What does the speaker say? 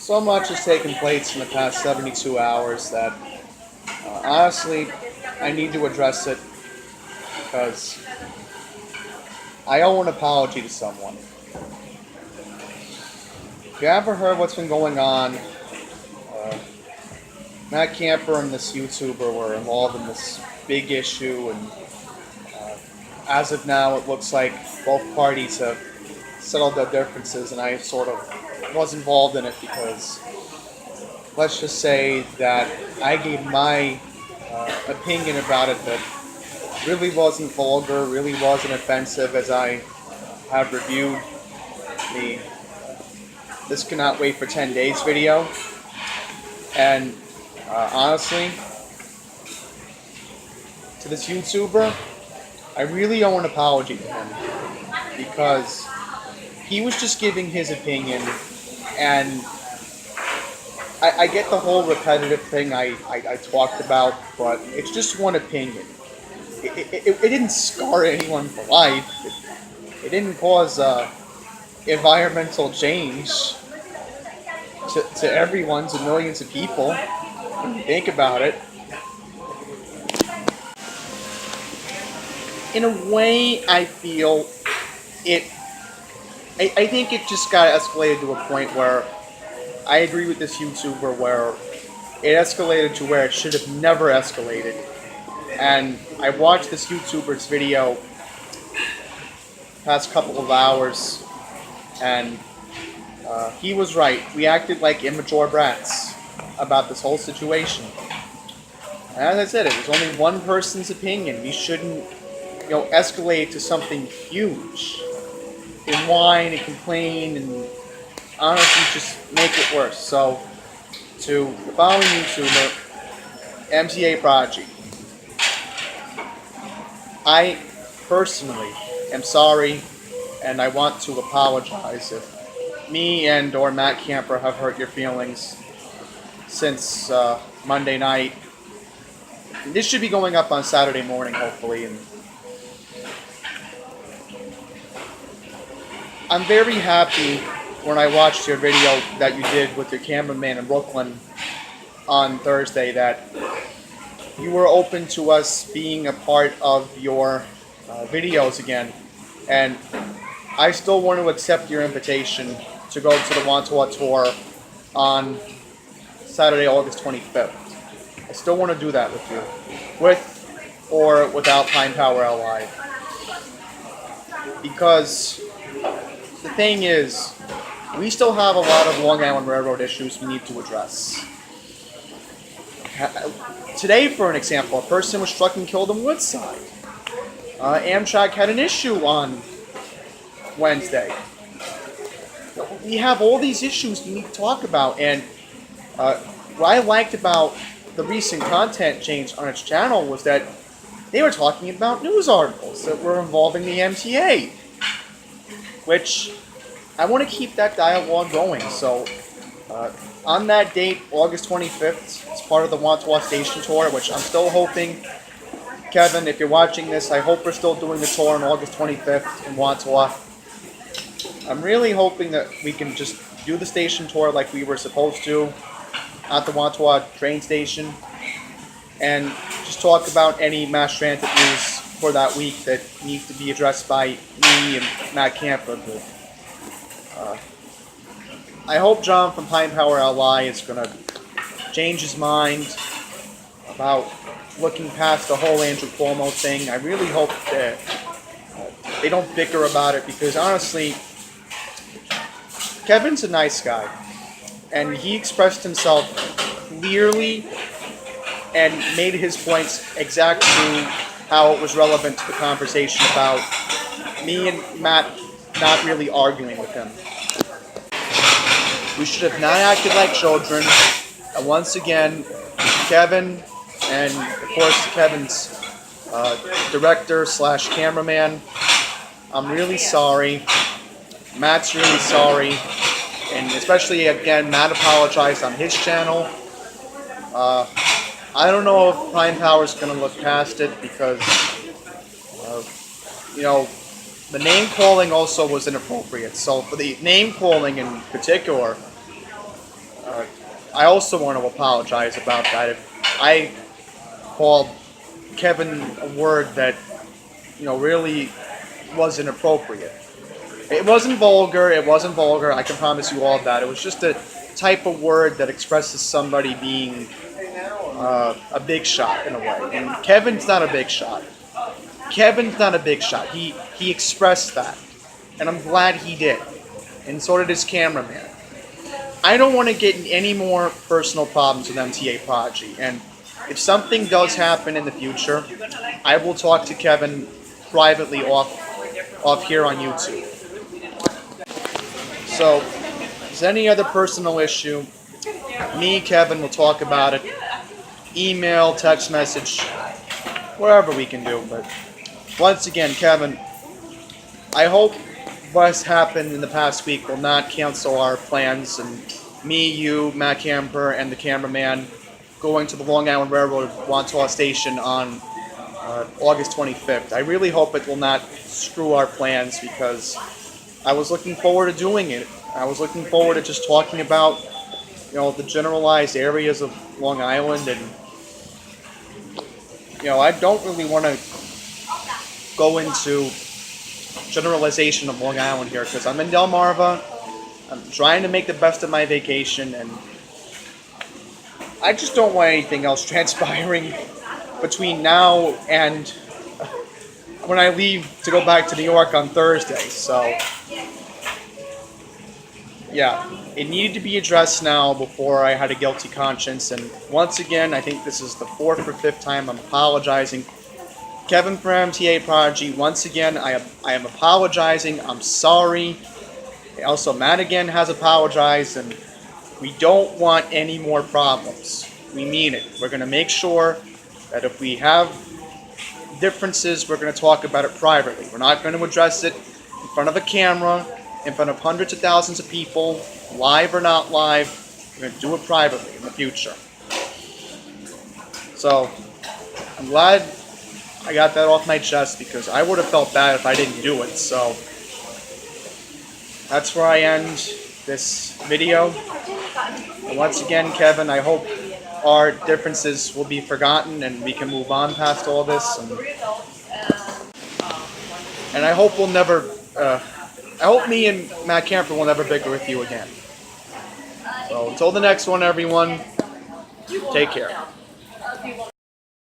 So much has taken place in the past 72 hours that, honestly, I need to address it because I owe an apology to someone. If you haven't heard what's been going on, Matt Kamper and this YouTuber were involved in this big issue, and as of now, it looks like both parties have settled their differences, and I sort of was involved in it because let's just say that I gave my opinion about it that really wasn't vulgar, really wasn't offensive, as I have reviewed the This Cannot Wait for 10 Days video. And honestly, to this YouTuber, I really owe an apology to him because he was just giving his opinion, and I get the whole repetitive thing I talked about, but it's just one opinion. It didn't scar anyone for life. It didn't cause environmental change to everyone, to millions of people. When you think about it, in a way, I feel it. I think it just got escalated to a point where I agree with this YouTuber where it escalated to where it should have never escalated. And I watched this YouTuber's video past couple of hours, and he was right. We acted like immature brats about this whole situation. And as I said, it was only one person's opinion. We shouldn't, escalate to something huge and whine and complain and honestly just make it worse. So, to the following YouTuber, MTAProdigy, I personally am sorry, and I want to apologize if me and or Matt Kamper have hurt your feelings since Monday night. This should be going up on Saturday morning, hopefully, and I'm very happy when I watched your video that you did with your cameraman in Brooklyn on Thursday that you were open to us being a part of your videos again. And I still want to accept your invitation to go to the Wantagh tour on Saturday, August 25th. I still want to do that with you, with or without Pine Power LI. Because the thing is, we still have a lot of Long Island Railroad issues we need to address. Today, for an example, a person was struck and killed in Woodside. Amtrak had an issue on Wednesday. We have all these issues we need to talk about, and what I liked about the recent content change on its channel was that they were talking about news articles that were involving the MTA, which I want to keep that dialogue going. So on that date, August 25th, it's part of the Wantagh Station Tour, which I'm still hoping, Kevin, if you're watching this, I hope we're still doing the tour on August 25th in Wantagh. I'm really hoping that we can just do the station tour like we were supposed to at the Wantagh train station and just talk about any mass transit news for that week that needs to be addressed by me and Matt Kamper. I hope John from Pine Power LI is going to change his mind about looking past the whole Andrew Cuomo thing. I really hope that they don't bicker about it because honestly, Kevin's a nice guy, and he expressed himself clearly and made his points exactly how it was relevant to the conversation about me and Matt not really arguing with him. We should have not acted like children. And once again, Kevin, and of course Kevin's director / cameraman, I'm really sorry. Matt's really sorry. And especially, again, Matt apologized on his channel. I don't know if Pine Power's going to look past it because, the name calling also was inappropriate. So for the name calling in particular, I also want to apologize about that. If I called Kevin a word that, really wasn't appropriate. It wasn't vulgar. It wasn't vulgar. I can promise you all that. It was just a type of word that expresses somebody being a big shot in a way. And Kevin's not a big shot. Kevin's not a big shot. He expressed that, and I'm glad he did. And so did his cameraman. I don't want to get in any more personal problems with MTAProdigy. And if something does happen in the future, I will talk to Kevin privately off here on YouTube. So, if there's any other personal issue, me, Kevin, will talk about it. Email, text message, wherever we can do. But once again, Kevin, I hope what's happened in the past week will not cancel our plans, and me, you, Matt Kamper, and the cameraman going to the Long Island Railroad Wantagh station on August 25th. I really hope it will not screw our plans, because I was looking forward to doing it. I was looking forward to just talking about, the generalized areas of Long Island, and I don't really want to go into generalization of Long Island here, because I'm in Delmarva. I'm trying to make the best of my vacation, and I just don't want anything else transpiring between now and when I leave to go back to New York on Thursday. So, yeah, it needed to be addressed now before I had a guilty conscience. And once again, I think this is the 4th or 5th time I'm apologizing. Kevin from MTAProdigy, once again, I am apologizing. I'm sorry. Also, Matt again has apologized, and we don't want any more problems. We mean it. We're going to make sure that if we have differences, we're going to talk about it privately. We're not going to address it in front of a camera, in front of hundreds of thousands of people, live or not live. We're going to do it privately in the future. So, I'm glad I got that off my chest, because I would have felt bad if I didn't do it. So, that's where I end this video. And once again, Kevin, I hope our differences will be forgotten and we can move on past all this. And I hope we'll never, I hope me and Matt Kamper will never bicker with you again. So until the next one, everyone, take care.